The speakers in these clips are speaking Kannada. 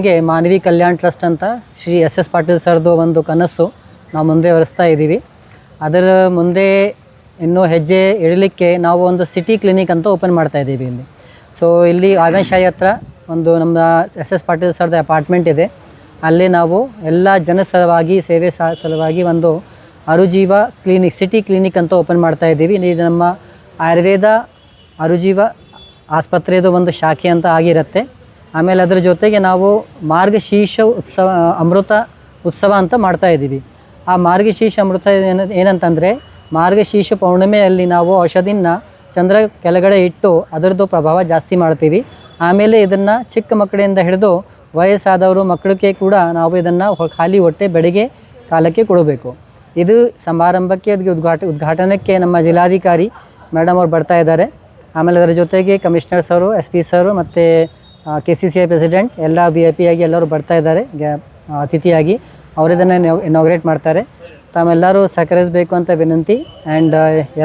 ಗೆ ಮಾನವಿ ಕಲ್ಯಾಣ ಟ್ರಸ್ಟ್ ಅಂತ ಶ್ರೀ ಎಸ್ ಎಸ್ ಪಾಟೀಲ್ ಸರ್ದು ಒಂದು ಕನಸು ನಾವು ಮುಂದೆ ವರಿಸ್ತಾ ಇದ್ದೀವಿ. ಅದರ ಮುಂದೆ ಇನ್ನೂ ಹೆಜ್ಜೆ ಇಡಲಿಕ್ಕೆ ನಾವು ಒಂದು ಸಿಟಿ ಕ್ಲಿನಿಕ್ ಅಂತ ಓಪನ್ ಮಾಡ್ತಾ ಇದ್ದೀವಿ ಇಲ್ಲಿ. ಸೊ ಇಲ್ಲಿ ಆವೇಶಾಯಿ ಹತ್ರ ಒಂದು ನಮ್ಮ ಎಸ್ ಎಸ್ ಪಾಟೀಲ್ ಸರ್ದು ಅಪಾರ್ಟ್ಮೆಂಟ್ ಇದೆ. ಅಲ್ಲಿ ನಾವು ಎಲ್ಲ ಜನ ಸಲುವಾಗಿ ಸೇವೆ ಸಲುವಾಗಿ ಒಂದು ಅರುಜೀವ ಕ್ಲಿನಿಕ್ ಸಿಟಿ ಕ್ಲಿನಿಕ್ ಅಂತ ಓಪನ್ ಮಾಡ್ತಾ ಇದ್ದೀವಿ. ಇದು ನಮ್ಮ ಆಯುರ್ವೇದ ಅರುಜೀವ ಆಸ್ಪತ್ರೆದು ಒಂದು ಶಾಖೆ ಅಂತ ಆಗಿರುತ್ತೆ. ಆಮೇಲೆ ಅದರ ಜೊತೆಗೆ ನಾವು ಮಾರ್ಗಶೀರ್ಷ ಅಮೃತ ಉತ್ಸವ ಅಂತ ಮಾಡ್ತಾಯಿದ್ದೀವಿ. ಆ ಮಾರ್ಗಶೀರ್ಷ ಅಮೃತ ಏನಂತಂದರೆ ಮಾರ್ಗಶೀರ್ಷ ಪೌರ್ಣಿಮೆಯಲ್ಲಿ ನಾವು ಔಷಧಿನ ಚಂದ್ರ ಕೆಳಗಡೆ ಇಟ್ಟು ಅದರದ್ದು ಪ್ರಭಾವ ಜಾಸ್ತಿ ಮಾಡ್ತೀವಿ. ಆಮೇಲೆ ಇದನ್ನು ಚಿಕ್ಕ ಮಕ್ಕಳಿಂದ ಹಿಡಿದು ವಯಸ್ಸಾದವರು ಮಕ್ಕಳಿಗೆ ಕೂಡ ನಾವು ಇದನ್ನು ಖಾಲಿ ಹೊಟ್ಟೆ ಬೆಳಗ್ಗೆ ಕಾಲಕ್ಕೆ ಕೊಡಬೇಕು. ಇದು ಸಮಾರಂಭಕ್ಕೆ ಉದ್ಘಾಟನೆಗೆ ನಮ್ಮ ಜಿಲ್ಲಾಧಿಕಾರಿ ಮೇಡಮ್ ಅವ್ರು ಬರ್ತಾ ಇದ್ದಾರೆ. ಆಮೇಲೆ ಅದರ ಜೊತೆಗೆ ಕಮಿಷನರ್ಸ್ ಅವರು, SP ಸರು ಮತ್ತು KCCI ಪ್ರೆಸಿಡೆಂಟ್ ಎಲ್ಲ VIP ಆಗಿ ಎಲ್ಲರೂ ಬರ್ತಾ ಇದ್ದಾರೆ ಅತಿಥಿಯಾಗಿ. ಅವರಿದನ್ನು ಇನಾಗ್ರೇಟ್ ಮಾಡ್ತಾರೆ. ತಾವೆಲ್ಲರೂ ಸಹಕರಿಸಬೇಕು ಅಂತ ವಿನಂತಿ. ಆ್ಯಂಡ್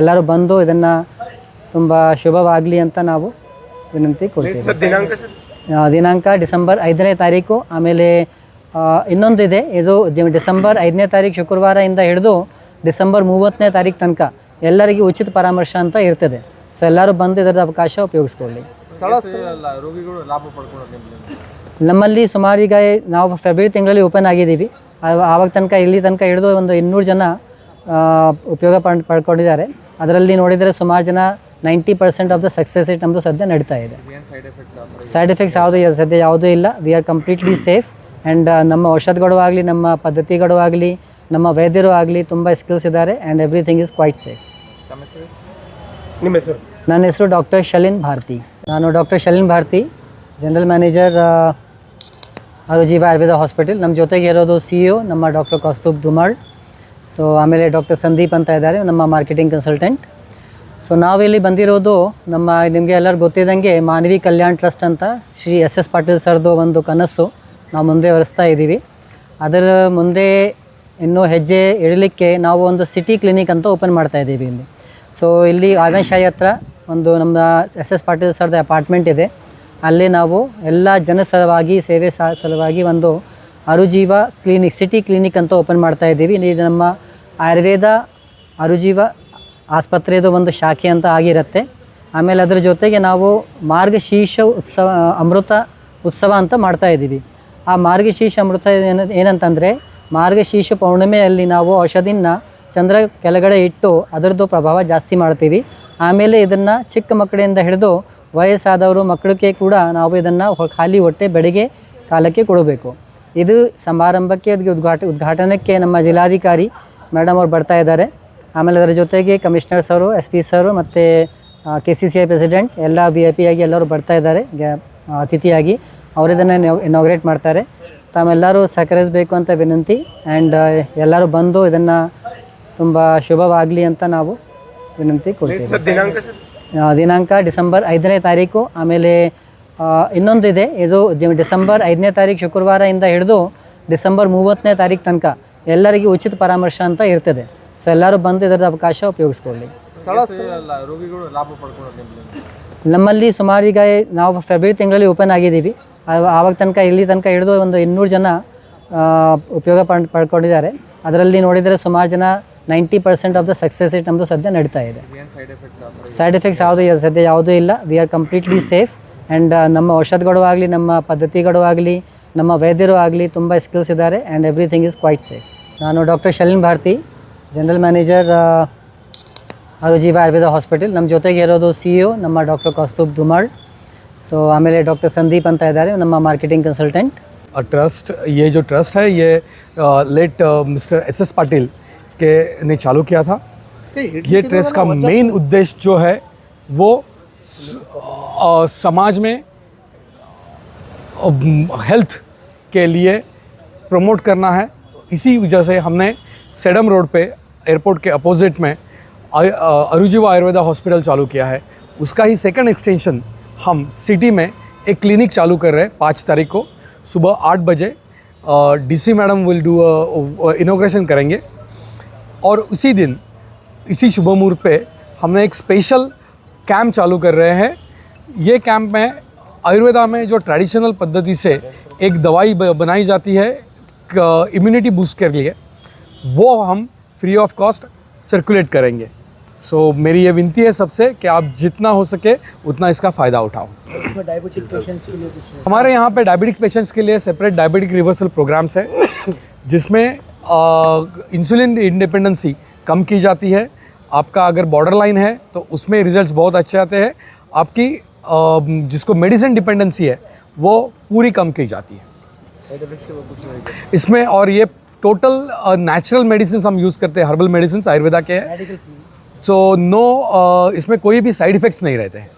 ಎಲ್ಲರೂ ಬಂದು ಇದನ್ನು ತುಂಬ ಶುಭವಾಗಲಿ ಅಂತ ನಾವು ವಿನಂತಿ ಕೊಡ್ತೀವಿ. ದಿನಾಂಕ ಡಿಸೆಂಬರ್ 5ನೇ ತಾರೀಕು. ಆಮೇಲೆ ಇನ್ನೊಂದಿದೆ, ಇದು ಡಿಸೆಂಬರ್ 5ನೇ ತಾರೀಕು ಶುಕ್ರವಾರದಿಂದ ಹಿಡಿದು ಡಿಸೆಂಬರ್ 30ನೇ ತಾರೀಕು ತನಕ ಎಲ್ಲರಿಗೂ ಉಚಿತ ಪರಾಮರ್ಶೆ ಅಂತ ಇರ್ತದೆ. ಸೊ ಎಲ್ಲರೂ ಬಂದು ಇದರ ಅವಕಾಶ ಉಪಯೋಗಿಸ್ಕೊಳ್ಳಿ. ರೋಗಿಗಳು ಲಾಭ ಪಡ್ಕೊಳ್ಳೋದು ನಮ್ಮಲ್ಲಿ ಸುಮಾರು ಈಗ ನಾವು ಫೆಬ್ರವರಿ ತಿಂಗಳಲ್ಲಿ ಓಪನ್ ಆಗಿದ್ದೀವಿ. ಆವಾಗ ತನಕ ಇಲ್ಲಿ ತನಕ ಹಿಡಿದು ಒಂದು 200 ಜನ ಉಪಯೋಗ ಪಡ್ಕೊಂಡಿದ್ದಾರೆ. ಅದರಲ್ಲಿ ನೋಡಿದರೆ ಸುಮಾರು ಜನ 90% ಆಫ್ ದ ಸಕ್ಸಸ್ ರೇಟ್ ನಮ್ಮದು ಸದ್ಯ ನಡೀತಾ ಇದೆ. ಸೈಡ್ ಎಫೆಕ್ಟ್ಸ್ ಸದ್ಯ ಯಾವುದೂ ಇಲ್ಲ. We are completely safe. And ನಮ್ಮ ಔಷಧಗಳು ಆಗಲಿ, ನಮ್ಮ ಪದ್ಧತಿಗಳು ಆಗಲಿ, ನಮ್ಮ ವೈದ್ಯರು ಆಗಲಿ ತುಂಬ ಸ್ಕಿಲ್ಸ್ ಇದ್ದಾರೆ. And everything is quite safe. ನಿಮ್ಮ ಹೆಸರು? ನನ್ನ ಹೆಸರು ಡಾಕ್ಟರ್ ಶಲಿನ್ ಭಾರತಿ. ನಾನು doctor Shalin Bharati, general manager Arujeeva Ayurveda hospital. ನಮ್ಮ ಜೊತೆಗೆ ಇರೋದು CEO ನಮ್ಮ ಡಾಕ್ಟರ್ ಕೌಸ್ತುಭ್ ಧುಮಾಳ್. ಸೊ ಆಮೇಲೆ ಡಾಕ್ಟರ್ ಸಂದೀಪ್ ಅಂತ ಇದ್ದಾರೆ, ನಮ್ಮ ಮಾರ್ಕೆಟಿಂಗ್ ಕನ್ಸಲ್ಟೆಂಟ್. ಸೊ ನಾವಿಲ್ಲಿ ಬಂದಿರೋದು ನಿಮಗೆ ಎಲ್ಲರೂ ಗೊತ್ತಿದ್ದಂಗೆ ಮಾನವಿ ಕಲ್ಯಾಣ ಟ್ರಸ್ಟ್ ಅಂತ ಶ್ರೀ SS ಪಾಟೀಲ್ ಸರ್ದು ಒಂದು ಕನಸು ನಾವು ಮುಂದೆ ವರಿಸ್ತಾ ಇದ್ದೀವಿ. ಅದರ ಮುಂದೆ ಇನ್ನೂ ಹೆಜ್ಜೆ ಇಡಲಿಕ್ಕೆ ನಾವು ಒಂದು ಸಿಟಿ ಕ್ಲಿನಿಕ್ ಅಂತ ಓಪನ್ ಮಾಡ್ತಾ ಇದ್ದೀವಿ ಇಲ್ಲಿ. ಸೊ ಇಲ್ಲಿ ಆವೇಶಾಯಿ ಹತ್ರ ಒಂದು ನಮ್ಮ SS ಪಾಟೀಲ್ ಸರ್ದು ಅಪಾರ್ಟ್ಮೆಂಟ್ ಇದೆ. ಅಲ್ಲಿ ನಾವು ಎಲ್ಲ ಜನ ಸಲುವಾಗಿ ಸೇವೆ ಸಲುವಾಗಿ ಒಂದು ಅರುಜೀವ ಕ್ಲಿನಿಕ್ ಸಿಟಿ ಕ್ಲಿನಿಕ್ ಅಂತ ಓಪನ್ ಮಾಡ್ತಾ ಇದ್ದೀವಿ. ಇದು ನಮ್ಮ ಆಯುರ್ವೇದ ಅರುಜೀವ ಆಸ್ಪತ್ರೆದು ಒಂದು ಶಾಖೆ ಅಂತ ಆಗಿರುತ್ತೆ. ಆಮೇಲೆ ಅದರ ಜೊತೆಗೆ ನಾವು ಮಾರ್ಗಶೀರ್ಷ ಅಮೃತ ಉತ್ಸವ ಅಂತ ಮಾಡ್ತಾ ಇದ್ದೀವಿ. ಆ ಮಾರ್ಗಶೀರ್ಷ ಅಮೃತ ಏನಂತಂದರೆ ಮಾರ್ಗಶೀರ್ಷ ಪೌರ್ಣಿಮೆಯಲ್ಲಿ ನಾವು ಔಷಧಿನ ಚಂದ್ರ ಕೆಳಗಡೆ ಇಟ್ಟು ಅದರದ್ದು ಪ್ರಭಾವ ಜಾಸ್ತಿ ಮಾಡ್ತೀವಿ. ಆಮೇಲೆ ಇದನ್ನು ಚಿಕ್ಕ ಮಕ್ಕಳಿಂದ ಹಿಡಿದು ವಯಸ್ಸಾದವರು ಮಕ್ಕಳಿಗೆ ಕೂಡ ನಾವು ಇದನ್ನು ಖಾಲಿ ಹೊಟ್ಟೆ ಬೆಳಗ್ಗೆ ಕಾಲಕ್ಕೆ ಕೊಡಬೇಕು. ಇದು ಸಮಾರಂಭಕ್ಕೆ ಉದ್ಘಾಟನೆಗೆ ನಮ್ಮ ಜಿಲ್ಲಾಧಿಕಾರಿ ಮೇಡಮ್ ಅವ್ರು ಬರ್ತಾ ಇದ್ದಾರೆ. ಆಮೇಲೆ ಅದರ ಜೊತೆಗೆ ಕಮಿಷನರ್ಸ್ ಅವರು, SP ಸರು ಮತ್ತು KCCI ಪ್ರೆಸಿಡೆಂಟ್ ಎಲ್ಲ VIP ಆಗಿ ಎಲ್ಲರೂ ಬರ್ತಾ ಇದ್ದಾರೆ ಅತಿಥಿಯಾಗಿ. ಅವರಿದನ್ನು ಇನಾಗ್ರೇಟ್ ಮಾಡ್ತಾರೆ. ತಾವೆಲ್ಲರೂ ಸಹಕರಿಸಬೇಕು ಅಂತ ವಿನಂತಿ. ಆ್ಯಂಡ್ ಎಲ್ಲರೂ ಬಂದು ಇದನ್ನು ತುಂಬ ಶುಭವಾಗಲಿ ಅಂತ ನಾವು ವಿನಂತಿ ಕೊಡ್ತೀವಿ. ದಿನಾಂಕ ಡಿಸೆಂಬರ್ 5ನೇ ತಾರೀಕು. ಆಮೇಲೆ ಇನ್ನೊಂದಿದೆ, ಇದು ಡಿಸೆಂಬರ್ 5ನೇ ತಾರೀಕು ಶುಕ್ರವಾರದಿಂದ ಹಿಡಿದು ಡಿಸೆಂಬರ್ 30ನೇ ತಾರೀಕು ತನಕ ಎಲ್ಲರಿಗೂ ಉಚಿತ ಪರಾಮರ್ಶೆ ಅಂತ ಇರ್ತದೆ. ಸೊ ಎಲ್ಲರೂ ಬಂದು ಇದರ ಅವಕಾಶ ಉಪಯೋಗಿಸ್ಕೊಳ್ಳಿ. ರೋಗಿಗಳು ಲಾಭ ಪಡ್ಕೊಳ್ಳೋದು ನಮ್ಮಲ್ಲಿ ಸುಮಾರು ಈಗ ನಾವು ಫೆಬ್ರವರಿ ತಿಂಗಳಲ್ಲಿ ಓಪನ್ ಆಗಿದ್ದೀವಿ. ಆವಾಗ ತನಕ ಇಲ್ಲಿ ತನಕ ಹಿಡಿದು ಒಂದು 200 ಜನ ಉಪಯೋಗ ಪಡ್ಕೊಂಡಿದ್ದಾರೆ. ಅದರಲ್ಲಿ ನೋಡಿದರೆ ಸುಮಾರು ಜನ 90% ಆಫ್ ದ ಸಕ್ಸಸ್ ರೇಟ್ ನಮ್ಮದು ಸದ್ಯ ನಡೀತಾ ಇದೆ. ಸೈಡ್ ಎಫೆಕ್ಟ್ಸ್ ಸದ್ಯ ಯಾವುದೂ ಇಲ್ಲ. We are completely safe. And ನಮ್ಮ ಔಷಧಗಳು ಆಗಲಿ, ನಮ್ಮ ಪದ್ಧತಿಗಳು ಆಗಲಿ, ನಮ್ಮ ವೈದ್ಯರು ಆಗಲಿ ತುಂಬ ಸ್ಕಿಲ್ಸ್ ಇದ್ದಾರೆ. And everything is quite safe. ನಾನು doctor Shalin Bharati, general manager Arujeeva Ayurveda hospital. ನಮ್ಮ ಜೊತೆಗೆ ಇರೋದು CEO ನಮ್ಮ ಡಾಕ್ಟರ್ ಕೌಸ್ತುಭ್ ಧುಮಾಳ್. ಸೊ ಆಮೇಲೆ ಡಾಕ್ಟರ್ ಸಂದೀಪ್ ಅಂತ ಇದ್ದಾರೆ, ನಮ್ಮ ಮಾರ್ಕೆಟಿಂಗ್ ಕನ್ಸಲ್ಟೆಂಟ್. ट्रस्ट, ये जो ट्रस्ट है ये लेट मिस्टर SS पाटिल के ने चालू किया था. ये ट्रस्ट का मेन उद्देश्य जो है वो समाज में हेल्थ के लिए प्रमोट करना है. इसी वजह से हमने सेडम रोड पे एयरपोर्ट के अपोजिट में अरुजीवा आयुर्वेदा हॉस्पिटल चालू किया है. उसका ही सेकंड एक्सटेंशन हम सिटी में एक क्लिनिक चालू कर रहे हैं 5 तारीख को सुबह 8 बजे. DC madam will do inauguration करेंगे. और उसी दिन इसी शुभ मुहूर्त पे हमने एक स्पेशल कैंप चालू कर रहे हैं. ये कैंप में आयुर्वेदा में जो ट्रेडिशनल पद्धति से एक दवाई बनाई जाती है इम्यूनिटी बूस्ट के लिए, वो हम फ्री ऑफ कॉस्ट सर्कुलेट करेंगे। सो मेरी ये विनती है सबसे कि आप जितना हो सके उतना इसका फ़ायदा उठाओ। इसमें डायबिटिक पेशेंट्स के लिए कुछ हमारे यहाँ पे डायबिटिक पेशेंट्स के लिए सेपरेट डायबिटिक रिवर्सल प्रोग्राम्स है, जिसमें इंसुलिन इंडिपेंडेंसी कम की जाती है। आपका अगर बॉर्डर लाइन है तो उसमें रिजल्ट्स बहुत अच्छे आते हैं। आपकी जिसको मेडिसिन डिपेंडेंसी है वो पूरी कम की जाती है इसमें। और ये टोटल नेचुरल मेडिसिन हम यूज़ करते हैं, हर्बल मेडिसिन आयुर्वेदा के हैं। मेडिकल सो नो इसमें कोई भी साइड इफ़ेक्ट्स नहीं रहते हैं।